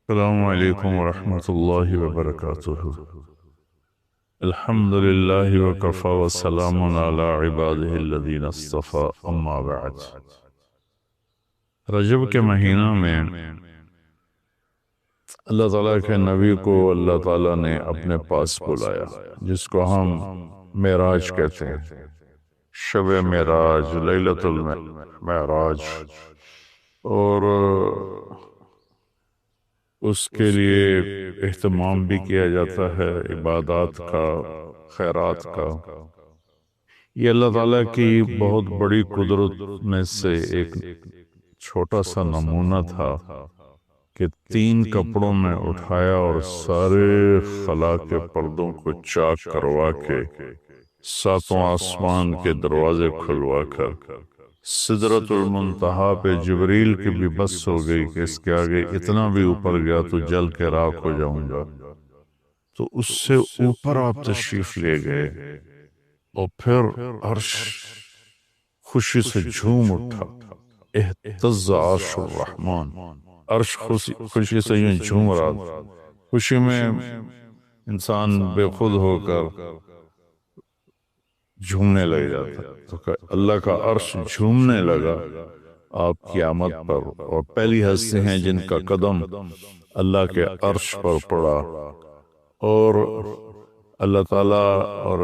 السلام علیکم ورحمۃ اللہ وبرکاتہ۔ الحمد للہ وکفی وسلام علی عبادہ الذین اصطفی، اما بعد۔ رجب کے مہینہ میں اللہ تعالیٰ کے نبی کو اللہ تعالیٰ نے اپنے پاس بلایا، جس کو ہم معراج کہتے ہیں، شب معراج، لیلۃ المعراج۔ اور اس کے لیے اہتمام بھی کیا جاتا ہے، عبادات کا، خیرات کا۔ یہ اللہ تعالیٰ کی بہت بڑی قدرت میں سے ایک چھوٹا سا نمونہ تھا کہ 3 کپڑوں میں اٹھایا اور سارے خلا کے پردوں کو چاک کروا کے 7 آسمان کے دروازے کھلوا کر سدرۃ المنتہا پہ جبریل کی بھی بس ہو گئی کہ اس کے آگے اتنا بھی اوپر گیا تو جل کے راکھ ہو جاؤں گا۔ تو اس سے اوپر آپ تشریف لے گئے، اور پھر عرش خوشی سے جھوم اٹھا، اہتز عرش الرحمن، عرش خوشی سے یوں جھوم رہا تھا۔ خوشی میں انسان بے خود ہو کر جھومنے لگ جاتا، تو کہ اللہ کا عرش جھومنے لگا آپ کی آمد پر، اور پہلی ہستی ہیں جن کا قدم اللہ کے عرش پر پڑا، اور اللہ تعالیٰ اور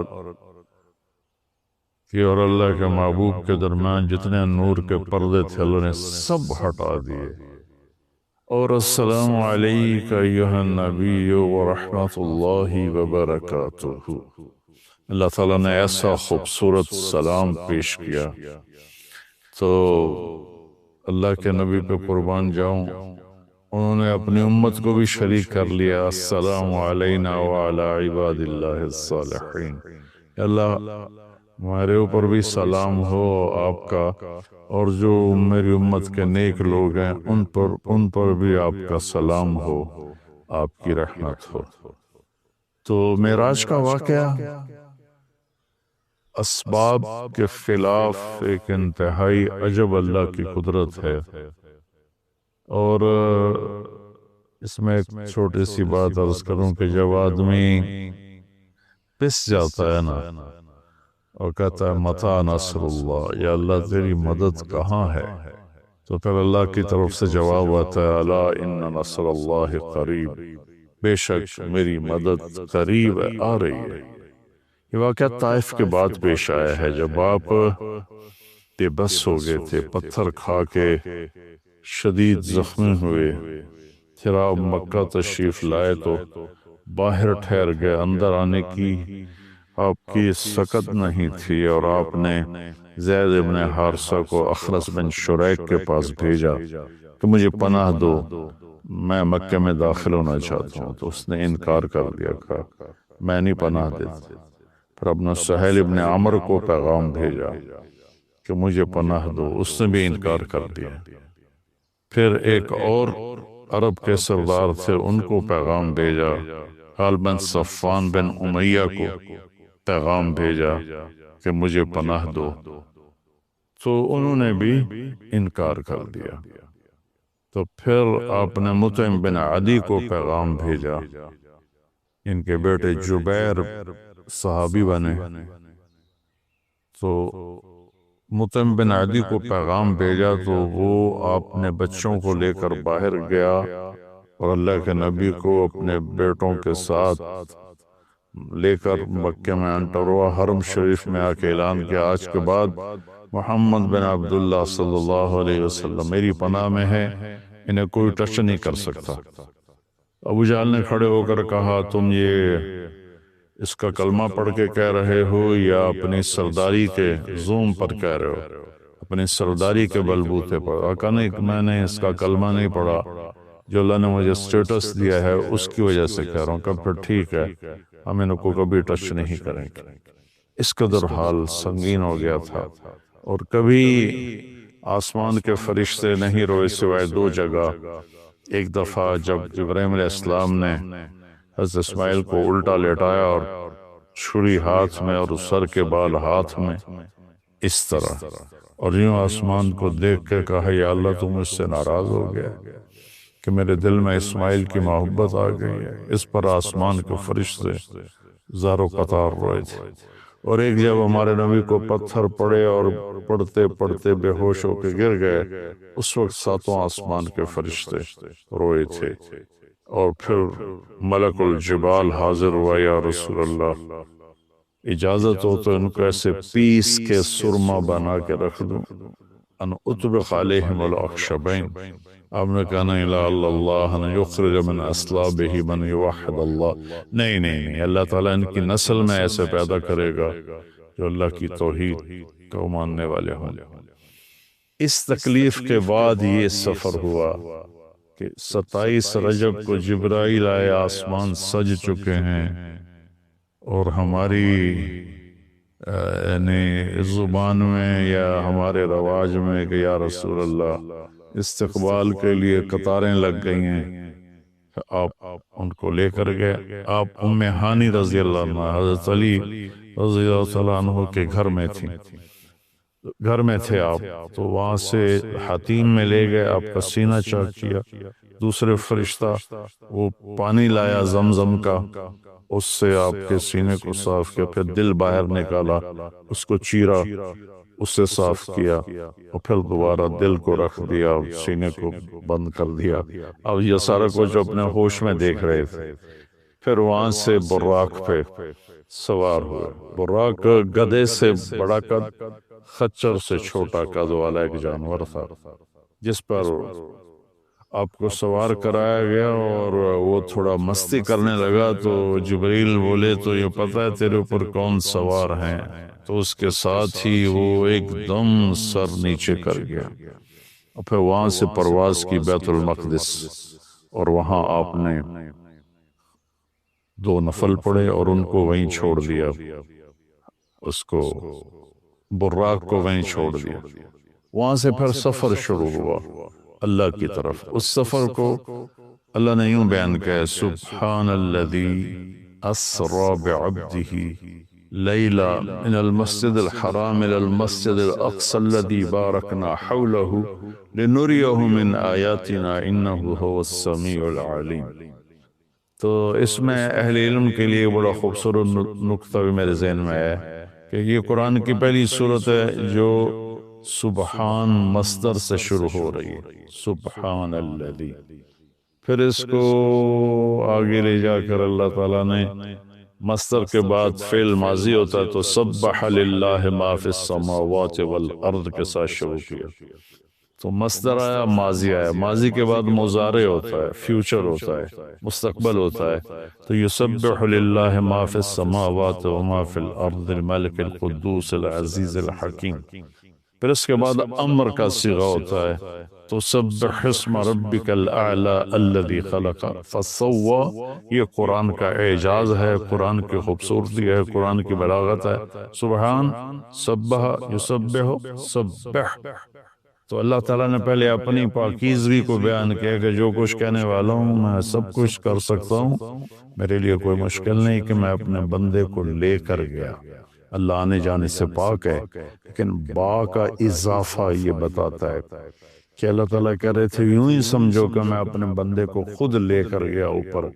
اللہ کے محبوب کے درمیان جتنے نور کے پردے تھے اللہ نے سب ہٹا دیے، اور السلام علیک ایھا النبی ورحمۃ اللہ وبرکاتہ۔ اللہ تعالیٰ نے ایسا خوبصورت سلام پیش کیا، تو اللہ کے نبی پہ قربان جاؤں، انہوں نے اپنی امت کو بھی شریک کر لیا، السلام علینا وعلی عباد اللہ الصالحین۔ اللہ ہمارے اوپر بھی سلام ہو آپ کا، اور جو میری امت کے نیک لوگ ہیں ان پر بھی آپ کا سلام ہو، آپ کی رحمت ہو۔ تو معراج کا واقعہ اسباب کے خلاف ایک انتہائی عجب اللہ کی قدرت ہے، اور اس میں ایک چھوٹی سی بات عرض کروں کہ جب آدمی پس جاتا ہے نا اور کہتا ہے متی نصر اللہ، یا اللہ تیری مدد کہاں ہے، تو پھر اللہ کی طرف سے جواب آتا ہے الا ان نصر اللہ قریب، بے شک میری مدد قریب ہے، آ رہی ہے۔ یہ واقعہ طائف کے بعد پیش آیا ہے، جب آپ بے بس ہو گئے تھے، پتھر کھا کے شدید زخمی ہوئے، پھر آپ مکہ تشریف لائے تو باہر ٹھہر گئے، اندر آنے کی آپ کی سکت نہیں تھی، اور آپ نے زید ابن حارثہ کو اخرس بن شریک کے پاس بھیجا کہ مجھے پناہ دو، میں مکہ میں داخل ہونا چاہتا ہوں، تو اس نے انکار کر دیا، کہا میں نہیں پناہ دیتا۔ پھر اپنا سہیل ابن عمر کو پیغام بھیجا کہ مجھے پناہ دو، اس نے بھی انکار کر دیا۔ پھر ایک اور عرب کے سردار تھے، ان کو پیغام بھیجا، غالباً صفوان بن امیہ کو پیغام بھیجا کہ مجھے پناہ دو، تو انہوں نے بھی انکار کر دیا۔ تو پھر آپ نے مطعم بن عدی کو پیغام بھیجا، ان کے بیٹے جبیر صحابی بنے، تو مطعم بن عدی کو پیغام بھیجا تو وہ اپنے بچوں کو لے کر باہر گیا، اور اللہ کے نبی کو اپنے بیٹوں کے ساتھ لے کر مکہ میں انٹر ہوا، حرم شریف میں آ کے اعلان کیا آج کے بعد محمد بن عبداللہ صلی اللہ علیہ وسلم میری پناہ میں ہے، انہیں کوئی ٹچ نہیں کر سکتا۔ ابو جہل نے کھڑے ہو کر کہا تم یہ اس کا کلمہ پڑھ کے کہہ رہے ہو یا اپنی سرداری کے زوم پر کہہ رہے ہو، اپنی سرداری کے بلبوتے پر؟ کہا نہیں، میں نے اس کا کلمہ نہیں پڑھا، جو اللہ نے مجھے سٹیٹس دیا ہے اس کی وجہ سے کہہ رہا ہوں۔ کہ پھر ٹھیک ہے، ہم ان کو کبھی ٹچ نہیں کریں گے۔ اس قدر حال سنگین ہو گیا تھا، اور کبھی آسمان کے فرشتے نہیں روئے سوائے 2 جگہ۔ ایک دفعہ جب ابراہیم علیہ السلام نے حضرت اسماعیل کو الٹا لیٹایا اور چھری ہاتھ میں اور سر کے بال ہاتھ میں، اس طرح، اور یوں آسمان کو دیکھ کے کہا یا اللہ تم مجھ سے ناراض ہو گیا، کہ میرے دل میں اسماعیل کی محبت آ گئی ہے۔ اس پر آسمان کے فرشتے زار و قطار روئے تھے، اور ایک جب ہمارے نبی کو پتھر پڑے اور پڑھتے پڑھتے بے ہوش ہو کے گر گئے، اس وقت ساتوں آسمان کے فرشتے روئے تھے، اور پھر ملک الجبال حاضر ہوا، یا رسول اللہ اجازت ہو تو ان کو ایسے پیس کے سرما بنا کے رکھ دوں، ان اطبق علیہم الاخشبین۔ آپ نے کہا نہیں، لا اللہ ان یخرج من اصلابہ من یوحد اللہ، نہیں نہیں نہیں، اللہ تعالیٰ ان کی نسل میں ایسے پیدا کرے گا جو اللہ کی توحید کو ماننے والے ہوں۔ اس تکلیف کے بعد یہ سفر ہوا کہ 27 رجب کو جبرائیل آئے، آسمان سج چکے ہیں، اور ہماری یعنی زبان میں یا ہمارے رواج میں کہ یا رسول اللہ استقبال کے لیے قطاریں لگ گئی ہیں، آپ ان کو لے کر گئے۔ آپ ام ہانی رضی اللہ عنہ، حضرت علی رضی اللہ عنہ کے گھر میں تھے آپ، تو وہاں سے حتیم میں لے گئے، آپ کا سینہ چاک کیا، دوسرے فرشتہ وہ پانی لایا زمزم کا، اس سے آپ کے سینے کو صاف کیا، پھر دل باہر نکالا، اس کو چیرا، اس سے صاف کیا، اور پھر دوبارہ دل کو رکھ دیا، سینے کو بند کر دیا۔ اب یہ سارا کچھ اپنے ہوش میں دیکھ رہے تھے۔ پھر وہاں سے براق پہ سوار ہوئے۔ براق گدھے سے بڑا قد، خچر سے چھوٹا قد والا ایک جانور تھا، جس پر آپ کو سوار کرایا گیا، اور وہ تھوڑا مستی کرنے لگا تو جبریل بولے تو یہ پتہ ہے تیرے اوپر کون سوار ہیں؟ تو اس کے ساتھ ہی وہ ایک دم سر نیچے کر گیا، اور پھر وہاں سے پرواز کی بیت المقدس، اور وہاں آپ نے 2 نفل پڑھے اور ان کو وہیں چھوڑ دیا، اس کو براق کو وہیں چھوڑ دیا۔ وہاں سے پھر سفر شروع ہوا اللہ کی طرف۔ اس سفر کو اللہ نے یوں بیان کیا، سبحان الذی اسری بعبدہ لیلا من المسجد الحرام الى المسجد الاقصى الذي باركنا حوله لنريه من آیاتنا انه هو السمیع العلیم۔ تو اس میں اہل علم کے لیے بڑا خوبصورت نقطہ بھی میرے ذہن میں ہے کہ یہ قرآن کی پہلی سورت ہے جو سبحان مصدر سے شروع ہو رہی ہے، سبحان الذی۔ پھر اس کو آگے لے جا کر اللہ تعالیٰ نے مصدر کے بعد فعل ماضی ہوتا ہے تو سبح للہ ما فی السماوات والارض کے ساتھ شروع کیا، تو مصدر آیا، ماضی آیا، ماضی کے بعد مضارع ہوتا ہے، فیوچر ہوتا ہے، مستقبل ہوتا ہے، تو یسبح للہ ما فی السماوات وما فی الارض الملک القدوس العزیز الحکیم۔ پھر اس کے بعد امر کا صیغہ ہوتا ہے، تو سبح اسم ربک الاعلی الذی خلق فسوی۔ یہ قرآن کا اعجاز ہے، قرآن کی خوبصورتی ہے، قرآن کی بلاغت ہے۔ سبحان، سبح، یسبح، سبح۔ تو اللہ تعالیٰ نے پہلے اپنی پاکیزگی کو بیان کیا کہ جو کچھ کہنے والا ہوں میں سب کچھ کر سکتا ہوں، میرے لیے کوئی مشکل نہیں کہ میں اپنے بندے کو لے کر گیا۔ اللہ آنے جانے سے پاک ہے، لیکن با کا اضافہ یہ بتاتا ہے کہ اللہ تعالیٰ کہہ رہے تھے یوں ہی سمجھو کہ میں اپنے بندے کو خود لے کر گیا اوپر۔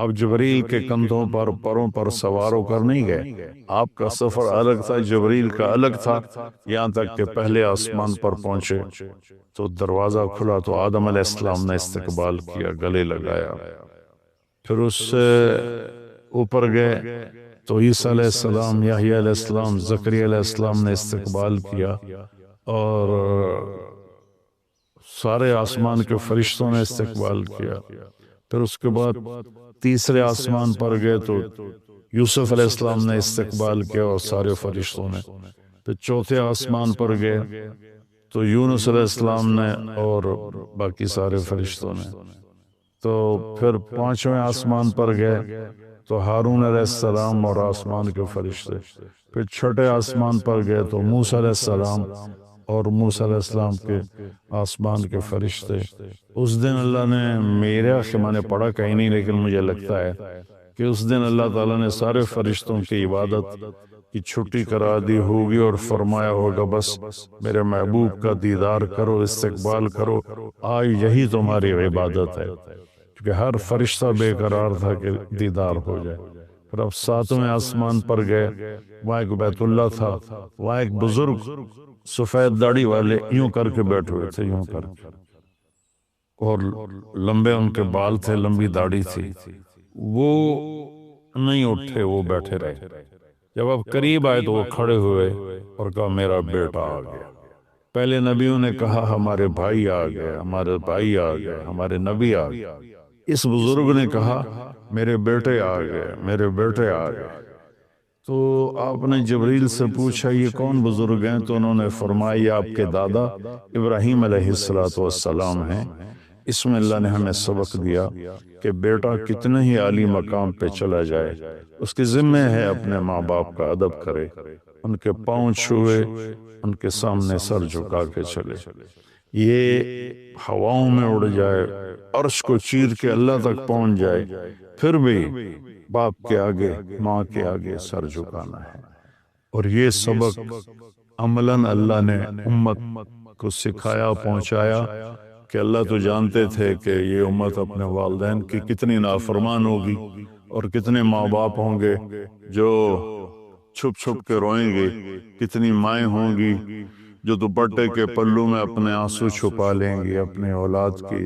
آپ جبریل کے کندھوں پر، پروں پر سوار ہو کر نہیں گئے، آپ کا سفر الگ تھا، جبریل کا الگ تھا، یہاں تک کہ پہلے آسمان پر پہنچے تو دروازہ کھلا تو آدم علیہ السلام نے استقبال کیا، گلے لگایا۔ پھر اس سے اوپر گئے تو عیسیٰ علیہ السلام، یحییٰ علیہ السلام، زکریا علیہ السلام نے استقبال کیا، اور سارے آسمان کے فرشتوں نے استقبال کیا۔ پھر اس کے بعد تیسرے آسمان پر گئے تو یوسف علیہ السلام نے استقبال کیا اور سارے فرشتوں نے۔ پھر چوتھے آسمان پر گئے تو یونس علیہ السلام نے اور باقی سارے فرشتوں نے۔ تو پھر پانچویں آسمان پر گئے تو ہارون علیہ السلام اور آسمان کے فرشتے۔ پھر چھٹے آسمان پر گئے تو موسیٰ علیہ السلام اور موسیٰ علیہ السلام کے آسمان کے فرشتے۔ اس دن اللہ نے، میرا کہ میں نے پڑھا کہیں نہیں لیکن مجھے لگتا ہے کہ اس دن اللہ تعالیٰ نے سارے فرشتوں کی عبادت کی چھٹی کرا دی ہوگی اور فرمایا ہوگا بس میرے محبوب کا دیدار کرو، استقبال کرو، آج یہی تمہاری عبادت ہے، کیونکہ ہر فرشتہ بے قرار تھا کہ دیدار ہو جائے۔ پھر اب ساتویں آسمان پر گئے، وہاں ایک بیت اللہ تھا، وہاں ایک بزرگ سفید داڑھی والے یوں کر کے بیٹھے ہوئے تھے، یوں کر کے، اور لمبے ان کے بال تھے، لمبی داڑھی تھی، وہ نہیں اٹھے، وہ بیٹھے رہے۔ جب اب قریب آئے تو وہ کھڑے ہوئے اور کہا میرا بیٹا آ گیا۔ پہلے نبیوں نے کہا ہمارے بھائی آ گئے، ہمارے بھائی آ گئے، ہمارے نبی آ گئے۔ اس بزرگ نے کہا میرے بیٹے آ گئے، میرے بیٹے آ گئے۔ تو آپ نے جبریل سے پوچھا یہ کون بزرگ ہیں؟ تو انہوں نے فرمایا یہ آپ کے دادا ابراہیم علیہ السلام ہیں۔ اس میں اللہ نے ہمیں سبق دیا کہ بیٹا کتنے ہی عالی مقام پہ چلا جائے، اس کے ذمہ ہے اپنے ماں باپ کا ادب کرے، ان کے پاؤں چھوئے، ان کے سامنے سر جھکا کے چلے۔ یہ ہواؤں میں اڑ جائے، عرش کو چیر کے اللہ تک پہنچ جائے، پھر بھی باپ کے آگے، ماں کے آگے سر جھکانا ہے۔ اور یہ سبق عملاً اللہ نے امت کو سکھایا، پہنچایا کہ اللہ تو جانتے تھے کہ یہ امت اپنے والدین کی کتنی نافرمان ہوگی، اور کتنے ماں باپ ہوں گے جو چھپ چھپ کے روئیں گے، کتنی مائیں ہوں گی جو دوپٹے کے پلو میں اپنے آنسو چھپا لیں گی اپنے اولاد کی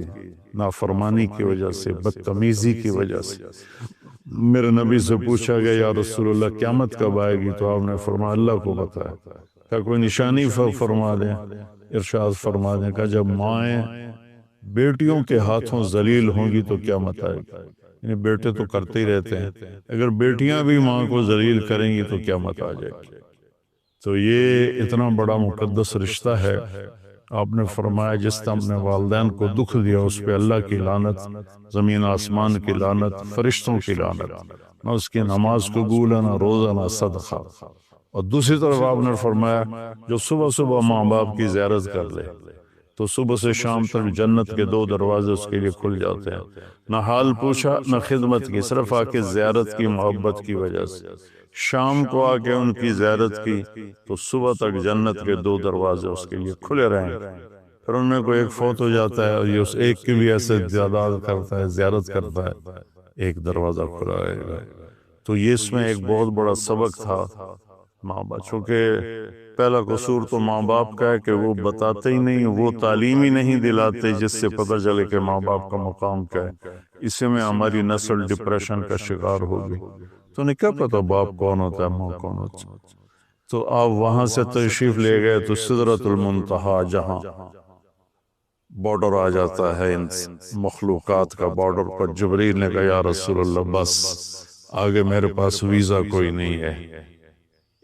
نافرمانی کی وجہ سے، بدتمیزی کی وجہ سے۔ میرے نبی سے پوچھا گیا یا رسول اللہ قیامت کب آئے گی؟ تو آپ نے فرمایا اللہ کو بتایا۔ کیا کوئی نشانی فرما دیں؟ ارشاد فرما دیں کہ جب مائیں بیٹیوں کے ہاتھوں ذلیل ہوں گی تو قیامت آئے گی۔ یعنی بیٹے تو کرتے ہی رہتے ہیں، اگر بیٹیاں بھی ماں کو ذلیل کریں گی تو قیامت آ جائے گی۔ تو یہ اتنا بڑا مقدس رشتہ ہے۔ آپ نے فرمایا جس نے اپنے والدین کو دکھ دیا اس پہ اللہ کی لعنت، زمین آسمان کی لعنت، فرشتوں کی لعنت، نہ اس کی نماز قبول ہے، نہ روزہ، نہ صدقہ۔ اور دوسری طرف آپ نے فرمایا جو صبح صبح ماں باپ کی زیارت کر لے تو صبح سے شام تک جنت کے 2 دروازے اس کے لیے کھل جاتے ہیں۔ نہ حال پوچھا نہ خدمت کی، صرف آ کے زیارت کی، محبت کی وجہ سے۔ شام کو آ کے ان کی زیارت کی تو صبح تک جنت کے 2 دروازے اس کے لیے کھلے رہیں گے۔ پھر ان میں کوئی ایک فوت ہو جاتا ہے اور یہ اس ایک کی بھی ایسے زیادہ کرتا ہے، زیارت کرتا ہے، ایک دروازہ کھلا رہے گا۔ تو یہ اس میں ایک بہت بڑا سبق تھا ماں باپ، چونکہ پہلا قصور تو ماں باپ کا ہے کہ وہ بتاتے ہی نہیں، وہ تعلیم ہی نہیں دلاتے جس سے پتہ چلے کہ ماں باپ کا مقام کیا ہے۔ اسی میں ہماری نسل ڈپریشن کا شکار ہوگی۔ تو انہیں کیا پتا باپ کون ہوتا ہے، ماں کون ہوتا ہے؟ تو آپ وہاں سے تشریف لے گئے تو سدرۃ المنتہا، جہاں بارڈر آ جاتا ہے ان مخلوقات کا، بارڈر پر جبریل نے کہا یا رسول اللہ بس آگے میرے پاس ویزا کوئی نہیں ہے،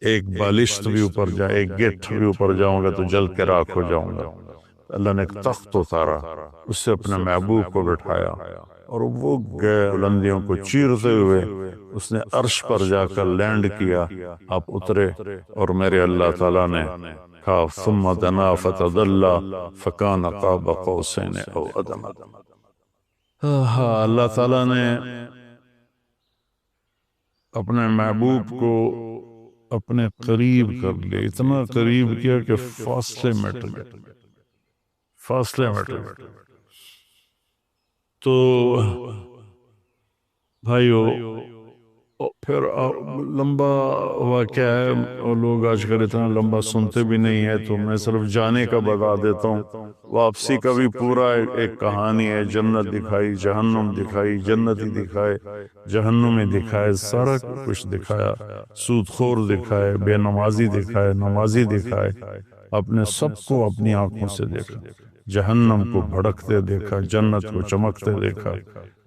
ایک بالشت بھی اوپر جائے، ایک گیٹ بھی اوپر جاؤں گا تو جل کے راکھ ہو جاؤں گا۔ اللہ نے ایک تخت اتارا، اس سے اپنے محبوب کو بٹھایا اور وہ گئے بلندیوں کو چیرتے ہوئے، اس نے عرش پر جا کر لینڈ کیا، آپ اترے اور میرے اللہ تعالیٰ نے کہا ثم دنا فتدلی فکان قاب قوسین او ادنی۔ اللہ تعالیٰ نے اپنے محبوب کو اپنے قریب کر لیا، اتنا قریب کیا کہ فاصلے مٹ گئے، فاصلے مٹ گئے۔ تو بھائیو پھر لمبا واقعہ ہے، اور لوگ آج کل اتنا لمبا سنتے بھی نہیں ہے، تو میں صرف جانے کا بتا دیتا ہوں۔ واپسی کا بھی پورا ایک کہانی ہے، جنت دکھائی، جہنم دکھائی، جنتی دکھائے، جہنمی دکھائے، سارا کچھ دکھایا، سود خور دکھائے، بے نمازی دکھائے، نمازی دکھائے، اپنے سب کو اپنی آنکھوں سے دیکھا، جہنم کو بھڑکتے دیکھا، جنت کو چمکتے دیکھا،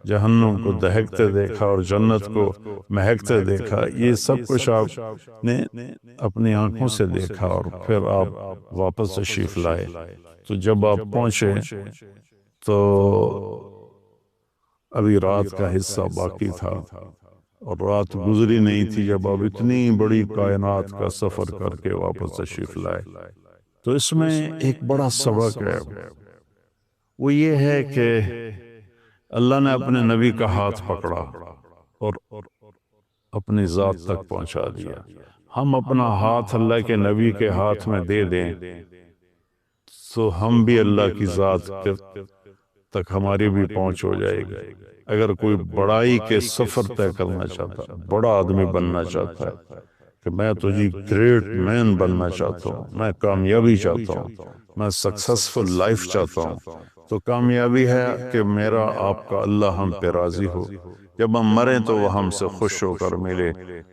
جہنم کو دہکتے دیکھا اور جنت کو مہکتے دیکھا۔ یہ سب کچھ آپ نے اپنی آنکھوں سے دیکھا، اور پھر آپ واپس تشریف لائے۔ تو جب آپ پہنچے تو ابھی رات کا حصہ باقی تھا اور رات گزری نہیں تھی جب آپ اتنی بڑی کائنات کا سفر کر کے واپس تشریف لائے۔ تو اس میں ایک بڑا سبق ہے، وہ یہ ہے کہ اللہ نے اپنے نبی کا ہاتھ پکڑا اور اپنی ذات تک پہنچا دیا۔ ہم اپنا ہاتھ اللہ کے نبی کے ہاتھ میں دے دیں تو ہم بھی اللہ کی ذات تک ہماری بھی پہنچ ہو جائے گی۔ اگر کوئی بڑائی کے سفر طے کرنا چاہتا ہے، بڑا آدمی بننا چاہتا ہے کہ میں تو جی گریٹ مین بننا چاہتا ہوں، میں کامیابی چاہتا ہوں، میں سکسسفل لائف چاہتا ہوں، تو کامیابی ہے کہ میرا آپ کا اللہ ہم پہ راضی ہو، جب ہم مریں تو وہ ہم سے خوش ہو کر ملے،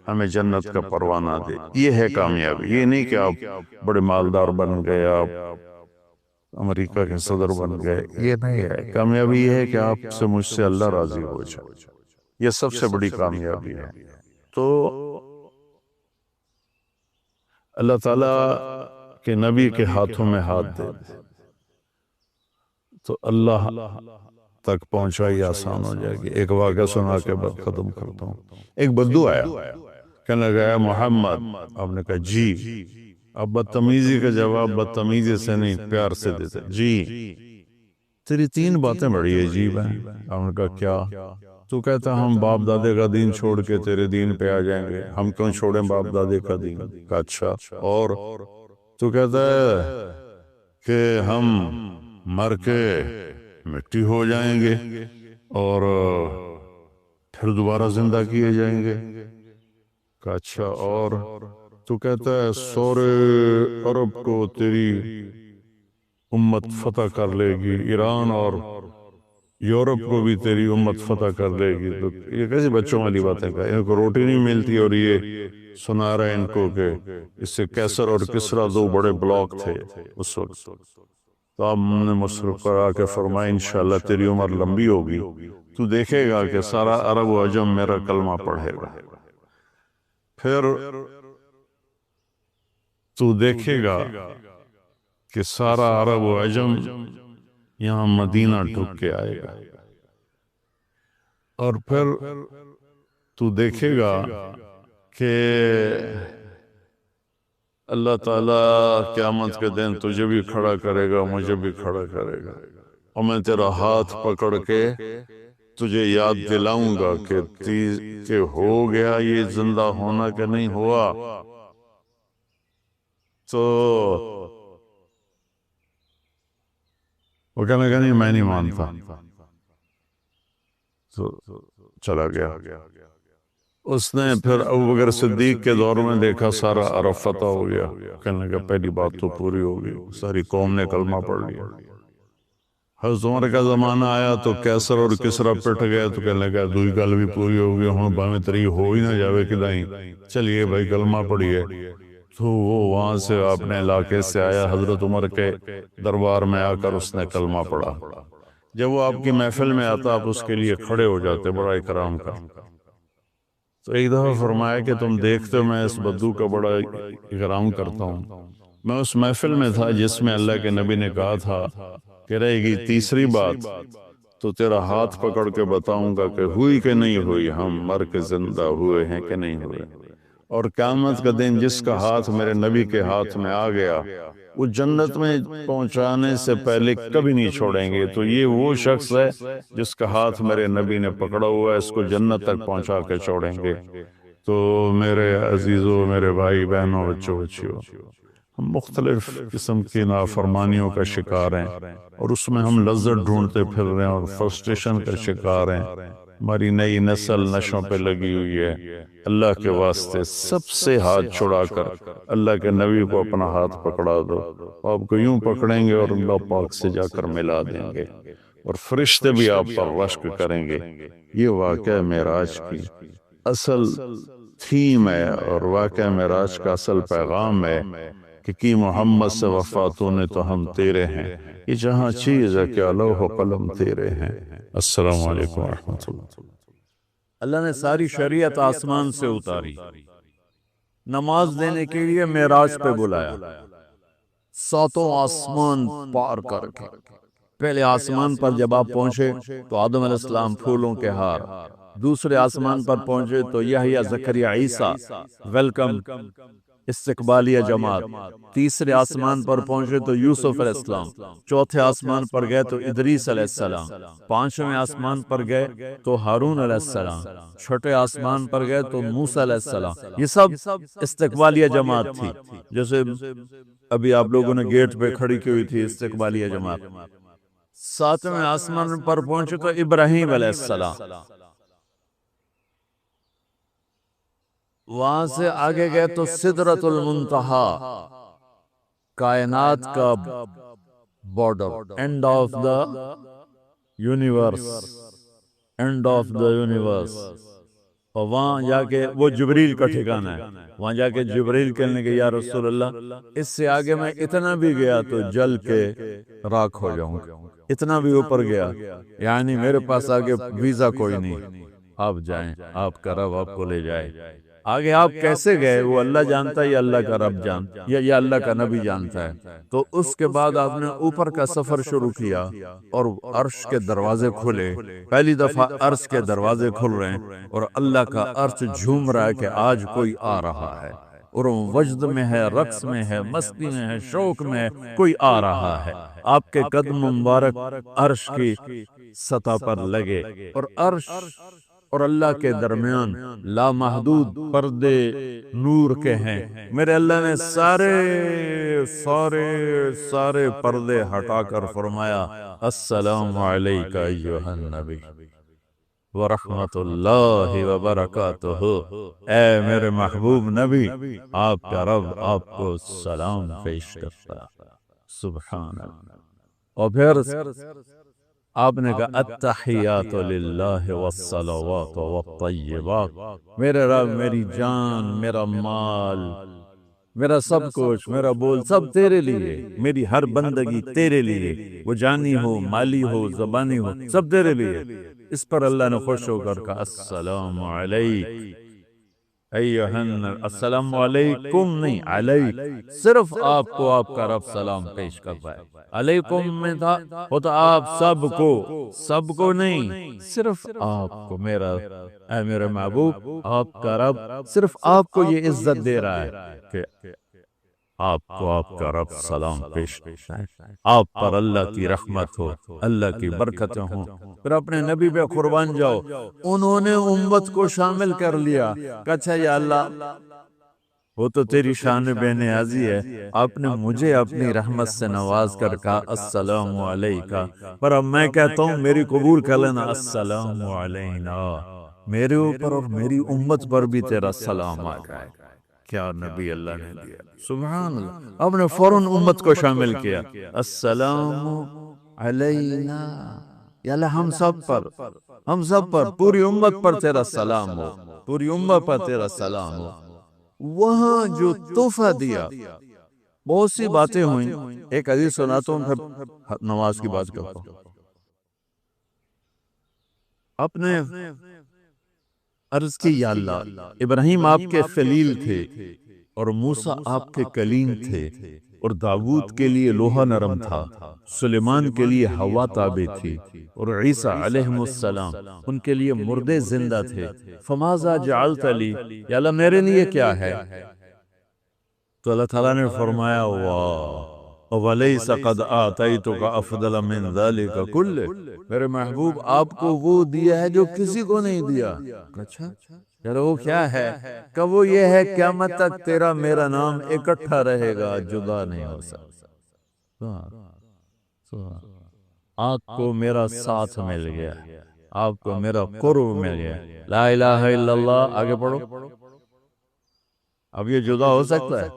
ہمیں جنت کا پروانہ دے۔ یہ ہے کامیابی، یہ نہیں کہ آپ بڑے مالدار بن گئے، آپ امریکہ کے صدر بن گئے، یہ نہیں ہے۔ کامیابی یہ ہے کہ آپ سے مجھ سے اللہ راضی ہو جائے، یہ سب سے بڑی کامیابی ہے۔ تو اللہ تعالیٰ کے نبی کے ہاتھوں میں ہاتھ دے تو اللہ تک پہنچائی آسان ہو جائے گی۔ ایک واقعہ سنا کے بعد ختم کرتا ہوں۔ ایک بدو آیا، کہنے لگا محمد، آپ نے کہا جی۔ اب بدتمیزی کا جواب بدتمیزی سے نہیں، پیار سے دیتے، جی تیری 3 باتیں بڑی عجیب ہیں۔ آپ نے کہا کیا؟ تو کہتا ہم باپ دادے کا دین چھوڑ کے تیرے دین پہ آ جائیں گے، ہم کیوں چھوڑیں باپ دادے کا دین؟ کہا اچھا، اور؟ تو کہتا ہے کہ ہم مر کے مٹی ہو جائیں گے اور پھر دوبارہ زندہ کیے جائیں گے۔ کہا اچھا، اور؟ تو کہتا ہے سورے عرب کو تیری امت فتح کر لے گی، ایران اور یورپ کو بھی تیری امت فتح کر لے گی۔ تو یہ کیسی بچوں والی باتیں کہا، ان کو روٹی نہیں ملتی اور یہ سنا رہا ہے ان کو کہ اس سے کیسر اور کسرا 2 بڑے بلاک تھے اس وقت۔ تو آپ نے مصرف کرا کے فرمایا انشاءاللہ تیری عمر لمبی ہوگی، تو دیکھے گا کہ سارا عرب و عجم میرا کلمہ پڑھے گا، پھر تو دیکھے گا کہ سارا عرب و عجم یہاں مدینہ ڈھک کے آئے گا، اور پھر تو دیکھے گا کہ اللہ تعالیٰ قیامت کے دن تجھے بھی کھڑا کرے گا، مجھے بھی کھڑا کرے گا، اور میں تیرا ہاتھ پکڑ کے تجھے یاد دلاؤں گا کہ ہو گیا یہ زندہ ہونا کہ نہیں ہوا۔ تو وہ کہنے لگا نہیں میں نہیں مانتا، تو چلا گیا۔ اس نے پھر ابوبکر صدیق کے دور میں دیکھا سارا عرب فتح ہو گیا، کہنے لگا پہلی بات تو پوری ہو گئی، ساری قوم نے کلمہ پڑھ لیا۔ حضرت عمر کا زمانہ آیا تو کیسر اور کسرا پٹ گئے، تو کہنے لگا دوئی گل بھی پوری ہو گئی، ہوں باویں تری ہو ہی نہ جاوے کدائیں، چلیے بھائی کلمہ پڑھیے۔ تو وہ وہاں سے اپنے علاقے سے آیا، حضرت عمر کے دربار میں آ کر اس نے کلمہ پڑھا۔ جب وہ آپ کی محفل میں آتا آپ اس کے لیے کھڑے ہو جاتے، بڑا اکرام کرتے۔ تو ایک دفعہ فرمایا کہ تم دیکھتے ہو میں اس بدو کا بڑا اکرام کرتا ہوں، میں اس محفل میں تھا جس میں اللہ کے نبی نے کہا تھا کہ رہے گی تیسری بات تو تیرا ہاتھ پکڑ کے بتاؤں گا کہ ہوئی کہ نہیں ہوئی، ہم مر کے زندہ ہوئے ہیں کہ نہیں ہوئے۔ اور قیامت کا دن جس کا ہاتھ میرے نبی کے ہاتھ میں آ گیا وہ جنت میں پہنچانے سے پہلے کبھی نہیں چھوڑیں گے۔ تو یہ وہ شخص ہے جس کا ہاتھ میرے نبی نے پکڑا ہوا ہے، اس کو جنت تک پہنچا کے چھوڑیں گے۔ تو میرے عزیزوں، میرے بھائی بہنوں، بچوں بچیوں، ہم مختلف قسم کی نافرمانیوں کا شکار ہیں اور اس میں ہم لذت ڈھونڈتے پھر رہے ہیں اور فرسٹریشن کا شکار ہیں۔ ہماری نئی نسل نشوں پہ لگی ہوئی ہے۔ اللہ کے واسطے سب سے ہاتھ چھڑا کر اللہ کے نبی کو اپنا ہاتھ پکڑا دو، آپ کو یوں پکڑیں گے اور اللہ پاک سے جا کر ملا دیں گے، اور فرشتے بھی آپ پر رشک کریں گے۔ یہ واقعہ معراج کی اصل تھیم ہے اور واقعہ معراج کا اصل پیغام ہے کہ کی محمد سے وفاتوں نے تو ہم تیرے ہیں، یہ جہاں چیز ہے کہ لوح و قلم تیرے ہیں۔ السلام علیکم ورحمۃ اللہ۔ اللہ نے ساری شریعت آسمان سے اتاری، نماز دینے کے لیے معراج پہ بلایا، 7 آسمان پار کر کے۔ پہلے آسمان پر جب آپ پہنچے تو آدم علیہ السلام پھولوں کے ہار، دوسرے آسمان پر پہنچے تو یحییٰ زکریا عیسیٰ ویلکم استقبالیہ جماعت، تیسرے آسمان پر پہنچے تو یوسف علیہ السلام، چوتھے آسمان پر گئے تو ادریس علیہ السلام، پانچویں آسمان پر گئے تو ہارون علیہ السلام، چھٹے آسمان پر گئے تو موسیٰ علیہ السلام۔ یہ سب استقبالیہ جماعت تھی، جیسے ابھی آپ لوگوں نے گیٹ پہ کھڑی کی ہوئی تھی استقبالیہ جماعت۔ ساتویں آسمان پر پہنچے تو ابراہیم علیہ السلام، وہاں سے آگے گئے تو سدرۃ المنتہا، کائنات کا border, and of the universe, and of the universe. اور وہاں جا کے وہ جبریل کا ٹھکانہ ہے، وہاں جا کے جبریل کہنے کے یا رسول اللہ اس سے آگے میں اتنا بھی گیا تو جل کے راکھ ہو جاؤں گا، اتنا بھی اوپر گیا یعنی میرے پاس آگے ویزا کوئی نہیں، آپ جائیں، آپ کا رب آپ کو لے جائے۔ آگے آپ کیسے گئے وہ اللہ جانتا ہے یا اللہ کا رب جانتا ہے یا اللہ کا نبی جانتا ہے۔ تو اس کے بعد آپ نے اوپر کا سفر شروع کیا اور عرش کے دروازے کھلے، پہلی دفعہ عرش کے دروازے کھل رہے ہیں اور اللہ کا عرش جھوم رہا ہے کہ آج کوئی آ رہا ہے، اور وہ وجد میں ہے، رقص میں ہے، مستی میں ہے، شوق میں ہے، کوئی آ رہا ہے۔ آپ کے قدم مبارک عرش کی سطح پر لگے اور عرش اور اللہ کے درمیان لامحدود پردے نور کے ہیں۔ میرے اللہ نے سارے سارے سارے پردے ہٹا کر فرمایا السلام علیکہ ایھا النبی ورحمت اللہ وبرکاتہ، اے میرے محبوب نبی، آپ کا رب آپ کو سلام پیش کرتا ہے۔ سبحان اللہ۔ اور پھر آپ نے کہا التحیات للہ والصلوات والطیبات، میرے رب میری جان، میرا مال، میرا سب کچھ، میرا بول سب تیرے لیے، میری ہر بندگی تیرے لیے، وہ جانی ہو، مالی ہو، زبانی ہو، سب تیرے لیے۔ اس پر اللہ نے خوش ہو کر کہا السلام علیک ایھا النبی، السلام علیکم نہیں، علیک، صرف آپ کو آپ کا رب سلام پیش کرتا ہے۔ علیکم میں تھا وہ تو آپ سب کو نہیں، صرف آپ کو، میرا اے میرے محبوب آپ کا رب صرف آپ کو یہ عزت دے رہا ہے کہ آپ کو آپ کا رب سلام پیش کرتا ہے، آپ پر اللہ کی رحمت ہو، اللہ کی برکتیں ہوں۔ پھر اپنے نبی پہ قربان جاؤ، انہوں نے امت کو شامل کر لیا کہ اچھا یا اللہ وہ تو تیری شان بے نیازی ہے، آپ نے مجھے اپنی رحمت سے نواز کر کہا السلام علیکہ، پر اب میں کہتا ہوں میری قبول کر لینا السلام علینا، میرے اوپر اور میری امت پر بھی تیرا سلام آ جائے۔ کیا نبی اللہ نے دیا، سبحان اللہ۔ آپ نے فوراً امت کو شامل کیا، السلام علینا، یا اللہ ہم سب پر پوری امت پر تیرا سلام ہو، پوری امت پر تیرا سلام ہو۔ وہاں جو تحفہ دیا، بہت سی باتیں ہوئیں، ایک حدیث سناتا ہوں پھر نماز کی بات کرتا ہوں۔ اپنے عرض کی یا اللہ ابراہیم آپ کے خلیل تھے اور موسیٰ آپ کے کلیم تھے، اور داؤد کے لیے لوہا نرم تھا، سلیمان کے لیے ہوا تابع تھی، اور عیسیٰ علیہ السلام ان کے لیے مردے زندہ تھے۔ فماذا جعلت لی، یا اللہ میرے لیے کیا ہے؟ تو اللہ تعالیٰ نے فرمایا واہ وَلَيْسَ قَدْ آتَيْتُكَ أَفْضَلَ مِنْ ذَلِكَ كُلِّهِ، میرے محبوب آپ کو وہ دیا ہے جو کسی کو نہیں دیا۔ اچھا یار وہ کیا ہے؟ کہ وہ یہ ہے قیامت تک تیرا میرا نام اکٹھا رہے گا، جدا نہیں ہو سکتا۔ آپ کو میرا ساتھ مل گیا، آپ کو میرا قرب مل گیا۔ لا الہ الا اللہ، آگے پڑھو۔ اب یہ جدا ہو سکتا ہے؟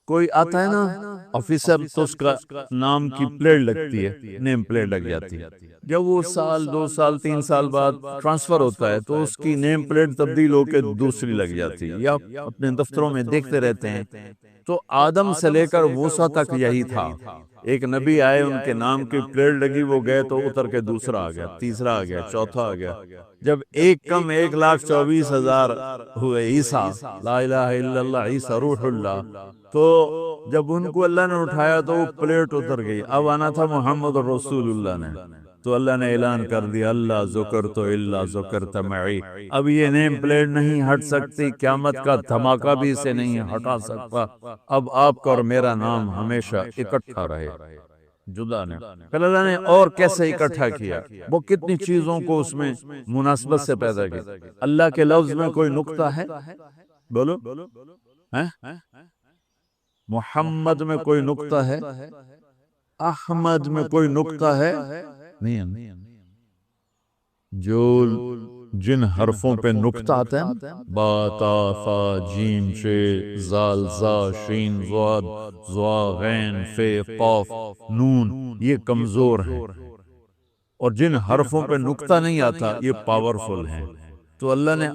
کوئی آتا ہے نا آفیسر تو اس کا نام کی پلیٹ لگتی ہے، نیم پلیٹ لگ جاتی ہے، جب وہ سال 2 سال 3 سال بعد ٹرانسفر ہوتا ہے تو اس کی نیم پلیٹ تبدیل ہو کے دوسری لگ جاتی ہے، یا اپنے دفتروں میں دیکھتے رہتے ہیں۔ تو آدم سے لے کر موسیٰ تک یہی تھا، ایک نبی آئے ان کے نام کی پلیٹ لگی، وہ گئے تو اتر کے دوسرا آ گیا، تیسرا آ گیا، چوتھا آ گیا، جب ایک کم 1,24,000 ہوئے عیسیٰ، لا الہ الا اللہ عیسیٰ روح اللہ، تو جب ان کو اللہ نے اٹھایا تو وہ پلیٹ اتر گئی، اب آنا تھا محمد رسول اللہ نے۔ تو اللہ نے اعلان کر دیا اللہ ذکرت الا ذکرت معی، اب یہ نیم پلیٹ نہیں ہٹ سکتی، قیامت کا دھماکہ بھی اسے نہیں ہٹا سکتا، اب آپ کا اور میرا نام ہمیشہ اکٹھا رہے، جدا نہیں۔ پھر اللہ نے اور کیسے اکٹھا کیا، وہ کتنی چیزوں کو اس میں مناسبت سے پیدا کیا۔ اللہ کے لفظ میں کوئی نقطہ ہے؟ بولو ہیں؟ محمد میں کوئی نقطہ ہے؟ احمد میں کوئی نقطہ ہے؟ نہیں۔ جو جن حرفوں پہ نقطہ آتا ہے، با تا فا جیم شے زال زا شین ضاد ضا غین فے قاف نون، یہ کمزور ہیں، اور جن حرفوں پہ نقطہ نہیں آتا یہ پاورفل ہیں۔ تو اللہ نے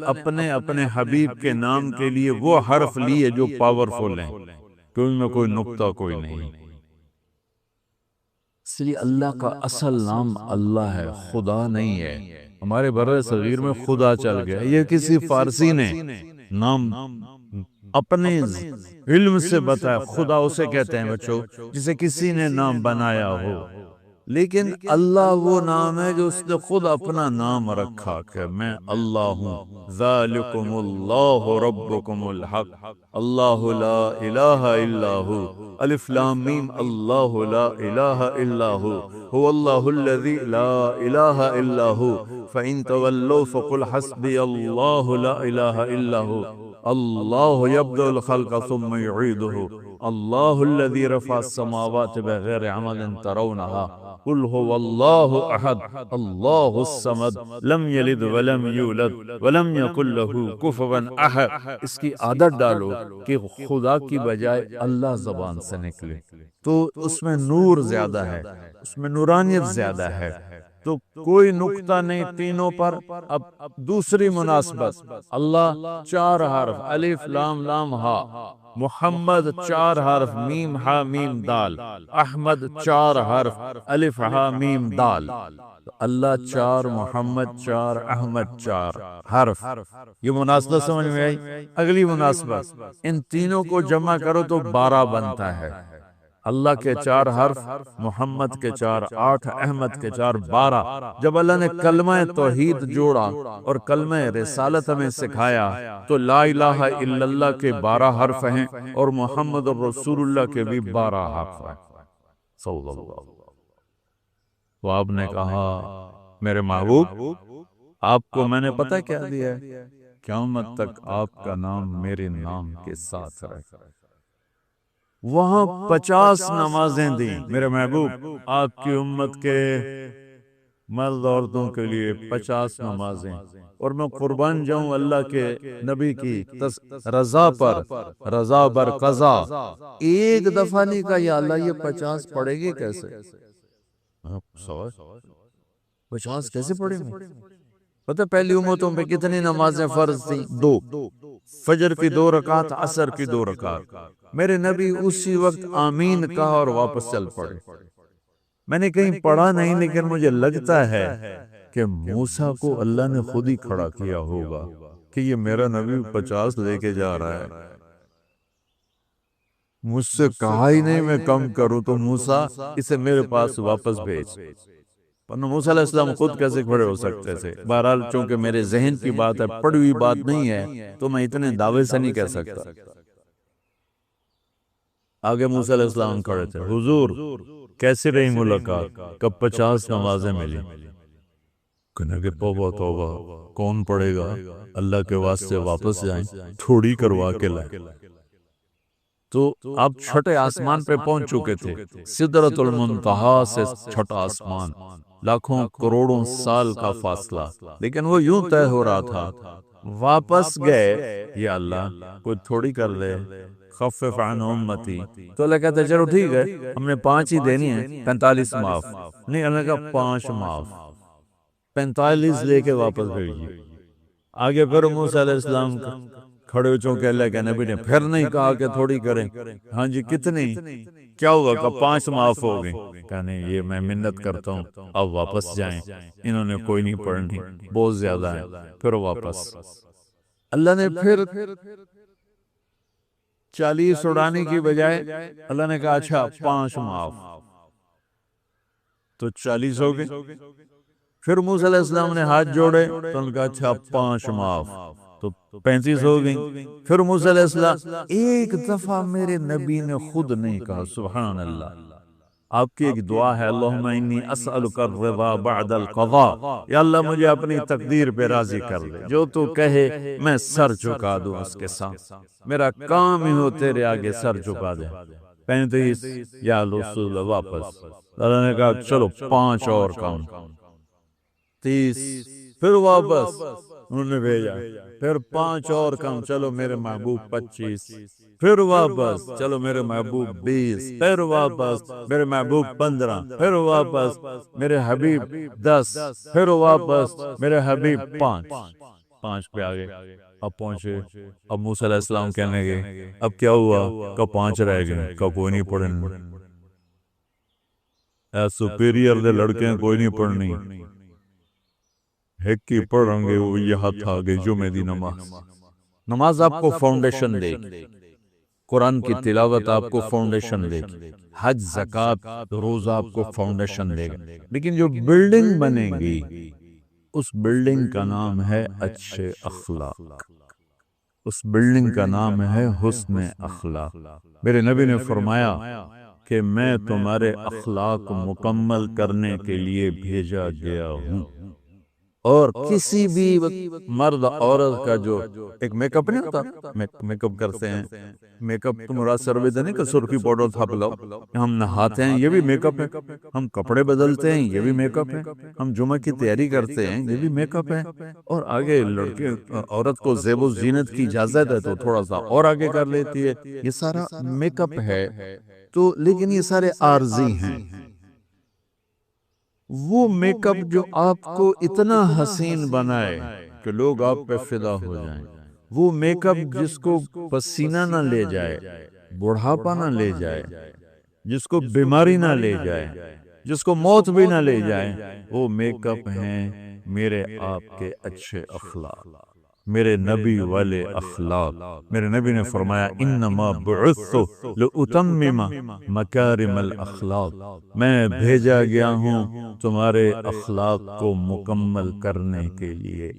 اپنے حبیب کے نام کے لیے وہ حرف لیے جو پاورفل ہیں، کہ ان میں کوئی نقطہ کوئی نہیں۔ اس لیے اللہ کا اصل نام اللہ ہے، خدا نہیں ہے۔ ہمارے بر صغیر میں خدا چل گیا، یہ کسی فارسی نے نام اپنے علم سے بتایا، خدا اسے کہتے ہیں بچوں جسے کسی نے نام بنایا ہو، لیکن اللہ وہ نام ہے جو اس نے خود اپنا نام رکھا کہ میں اللہ ہوں، ذالکم اللہ ربکم الحق اللہ لا الہ الا ہو، الف لام میم اللہ لا الہ الا ہو، هو اللہ الذی لا الہ الا ہو، فإن تولوا فقل حسبی اللہ لا الہ الا ہو، اللہ یبدأ الخلق ثم یعیدہ، اللہ الذی رفع السماوات بغیر عمد ترونها، قل هو اللہ احد اللہ الصمد لم یلد ولم یولد ولم یکن له کفوا احد۔ اس کی عادت ڈالو کہ خدا کی بجائے اللہ زبان سے نکلے، تو اس میں نور زیادہ ہے، اس میں نورانیت زیادہ ہے۔ تو کوئی نقطہ نہیں تینوں پر۔ اب دوسری مناسبت، اللہ 4 حرف الف لام لام ہا، محمد 4 حرف میم ہا میم دال، احمد 4 حرف الف ہا میم دال، اللہ 4 محمد 4 احمد 4 حرف۔ یہ مناسبت سمجھ میں آئی؟ اگلی مناسبت، ان تینوں کو جمع کرو تو 12 بنتا ہے۔ اللہ کے 4 حرف، محمد کے 4 8، احمد کے 4 12۔ جب اللہ نے کلمہ توحید جوڑا اور کلمہ رسالت ہمیں سکھایا تو لا الہ الا اللہ کے 12 حرف ہیں اور محمد رسول اللہ کے بھی 12 حرف ہیں، صلی اللہ۔ تو آپ نے کہا میرے محبوب آپ کو میں نے پتہ کیا دیا ہے؟ قیامت تک آپ کا نام میرے نام کے ساتھ رہے۔ وہاں 50 نمازیں دیں میرے محبوب، آپ کی امت کے مرد عورتوں کے لیے 50 نمازیں، اور میں قربان جاؤں اللہ کے نبی کی رضا پر، رضا بر قضا۔ ایک دفعہ نہیں کہا یا اللہ یہ 50 پڑھے گی کیسے؟ 50 کیسے پڑھیں گے؟ پتہ پہلی امتوں پہ کتنی نمازیں فرض تھیں؟ 2، فجر کی 2 رکعت، عصر کی 2 رکعت۔ میرے نبی اسی وقت آمین کہا اور واپس چل پڑے۔ میں نے کہیں پڑھا نہیں، لیکن مجھے لگتا ہے کہ موسیٰ کو اللہ نے خود ہی کھڑا کیا ہوگا کہ یہ میرا نبی 50 لے کے جا رہا ہے، مجھ سے کہا ہی نہیں میں کم کروں، تو موسیٰ اسے میرے پاس واپس بھیج۔ ورنہ موسیٰ علیہ السلام خود کیسے کھڑے ہو سکتے تھے؟ بہرحال چونکہ میرے ذہن کی بات ہے، پڑھی ہوئی بات نہیں ہے، تو میں اتنے دعوے سے نہیں کہہ سکتا۔ آگے موسیٰ علیہ السلام کھڑے تھے، حضور کیسی رہی ملاقات؟ کب 50 نمازیں ملی؟ کہنے کہ توبہ توبہ، کون پڑھے گا؟ اللہ کے واسطے واپس جائیں، تھوڑی کروا کے لائیں۔ تو آپ چھٹے آسمان پہ پہنچ چکے تھے، سدرۃ المنتہا سے چھٹا آسمان، لاکھوں کروڑوں سال کا فاصلہ، لیکن وہ یوں طے ہو رہا تھا۔ واپس گئے، یا اللہ کوئی تھوڑی کر لے، خفف عن امتی، تو اللہ کہتا ہے چلو ٹھیک ہے، ہم نے 5 ہی دینی ہیں، 45 معاف نہیں۔ اللہ کہا 5 معاف، 45 لے کے واپس بھیجیے۔ آگے پھر موسیٰ علیہ السلام کھڑے ہو، چونکہ اللہ کے نبی نے پھر نہیں کہا کہ تھوڑی کریں۔ ہاں جی کتنی؟ کیا ہوگا؟ کہ 5 معاف ہو گئے۔ کہنے یہ میں منت کرتا ہوں اب واپس جائیں، انہوں نے کوئی نہیں پڑھنی، بہت زیادہ ہے۔ پھر واپس اللہ نے پھر 40 اڑانے کی بجائے اللہ نے کہا اچھا 5 معاف۔ تو 40 ہو گئے۔ پھر موسیٰ علیہ السلام نے ہاتھ جوڑے تو انہوں نے کہا اچھا 5 معاف، تو 35 ہو گئی۔ پھر موسیٰ علیہ السلام ایک دفعہ میرے نبی نے خود نہیں کہا سبحان اللہ، آپ کی ایک دعا ہے اللہم انی اسألک الرضا بعد القضاء، یا اللہ مجھے اپنی تقدیر پہ راضی کر لے، جو تو کہے میں سر جھکا دوں اس کے ساتھ، میرا کام ہی ہو تیرے آگے سر جھکا دے۔ 35 یا رسول واپس، اللہ نے کہا چلو 5 اور کام، 30 پھر واپس انہوں نے بھیجا، پھر 5 اور کام، چلو میرے محبوب 25، پھر واپس چلو میرے محبوب 20، پھر واپس میرے محبوب 15، پھر واپس میرے حبیب 10، پھر واپس میرے حبیب 5 پہ آگے۔ اب پہنچے، اب موسیٰ علیہ السلام کہنے گے اب کیا ہوا؟ کہ 5 رہ گئے، کہ کوئی نہیں پڑھنے، اے سپیریئر دے لڑکے کوئی نہیں پڑھنی، ایک کی پڑھیں گے وہ یہ ہاتھ آگے جمعہ دی نماز۔ نماز آپ کو فاؤنڈیشن دے گی، قرآن کی تلاوت آپ کو فاؤنڈیشن دے گی، حج زکوٰۃ روزہ آپ کو فاؤنڈیشن دے گا، لیکن جو بلڈنگ بنے گی اس بلڈنگ کا نام ہے اچھے اخلاق، اس بلڈنگ کا نام ہے حسن اخلاق۔ میرے نبی نے فرمایا کہ میں تمہارے اخلاق مکمل کرنے کے لیے بھیجا گیا ہوں، اور کسی بھی مرد عورت کا جو ایک میک اپ نہیں ہوتا، میک اپ کرتے ہیں، میک اپ تو مراد سروے نہیں کہ سرخی پاؤڈر تھاپ لو، ہم نہاتے ہیں یہ بھی میک اپ ہے، ہم کپڑے بدلتے ہیں یہ بھی میک اپ ہے، ہم جمعہ کی تیاری کرتے ہیں یہ بھی میک اپ ہے، اور آگے لڑکے عورت کو زیب و زینت کی اجازت ہے تو تھوڑا سا اور آگے کر لیتی ہے، یہ سارا میک اپ ہے۔ تو لیکن یہ سارے عارضی ہیں، وہ میک اپ جو آپ کو اتنا حسین بنائے کہ لوگ آپ پہ فدا ہو جائیں، وہ میک اپ جس کو پسینہ نہ لے جائے، بڑھاپا نہ لے جائے، جس کو بیماری نہ لے جائے، جس کو موت بھی نہ لے جائے، وہ میک اپ ہیں میرے آپ کے اچھے اخلاق، میرے نبی والے اخلاق۔ میرے نبی نے فرمایا انما بعثت لأتمم مکارم الاخلاق، میں بھیجا گیا ہوں تمہارے اخلاق کو مکمل کرنے کے لیے۔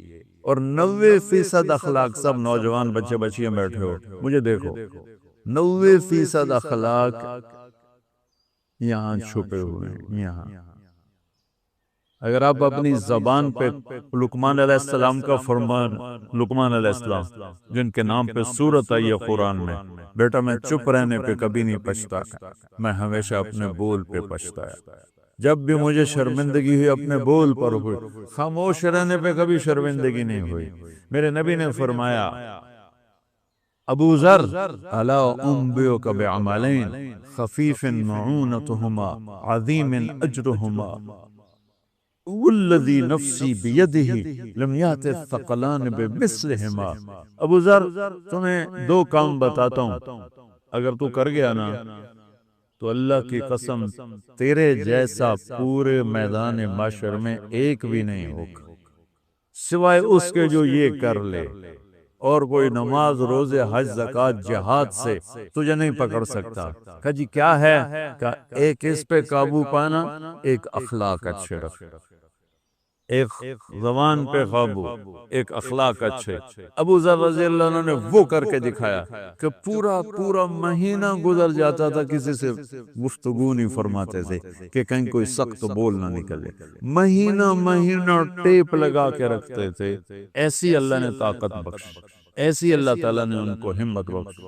اور 90% اخلاق، سب نوجوان بچے بچیاں بیٹھے ہو مجھے دیکھو، 90% اخلاق یہاں چھپے ہوئے ہیں۔ یہاں اگر آپ اپنی زبان پہ لقمان علیہ السلام کا فرمان، لقمان علیہ السلام جن کے نام پہ سورت آئی ہے قرآن میں، بیٹا میں چپ رہنے پہ کبھی نہیں پچھتا، میں ہمیشہ اپنے بول پہ پچھتایا، جب بھی مجھے شرمندگی ہوئی اپنے بول پر ہوئی، خاموش رہنے پہ کبھی شرمندگی نہیں ہوئی۔ میرے نبی نے فرمایا ابو ذر الا انبئک بعملین خفیف معونتہما عظیم اجرہما والذی نفسی بیدہ لم یأت الثقلان بمثلہما۔ ابو ذر تمہیں 2 کام بتاتا ہوں، اگر تو کر گیا نا تو اللہ کی قسم تیرے جیسا پورے میدان محشر میں ایک بھی نہیں ہوگا سوائے اس کے جو یہ کر لے، اور کوئی نماز روزے حج زکوٰۃ جہاد سے تجھے نہیں پکڑ سکتا۔ کہ جی کیا ہے؟ کہ ایک اس پہ قابو پانا، ایک اخلاق اچھے رکھ، ایک زبان پہ قابو، ایک اخلاق اچھے۔ ابو ذر رضی اللہ عنہ نے وہ کر کے دکھایا کہ پورا مہینہ گزر جاتا تھا، کسی سے گفتگو نہیں فرماتے تھے کہ کہیں کوئی سخت بول نہ نکلے، مہینہ ٹیپ لگا کے رکھتے تھے۔ ایسی اللہ نے طاقت بخش، ایسی اللہ تعالیٰ نے ان کو ہمت بخش۔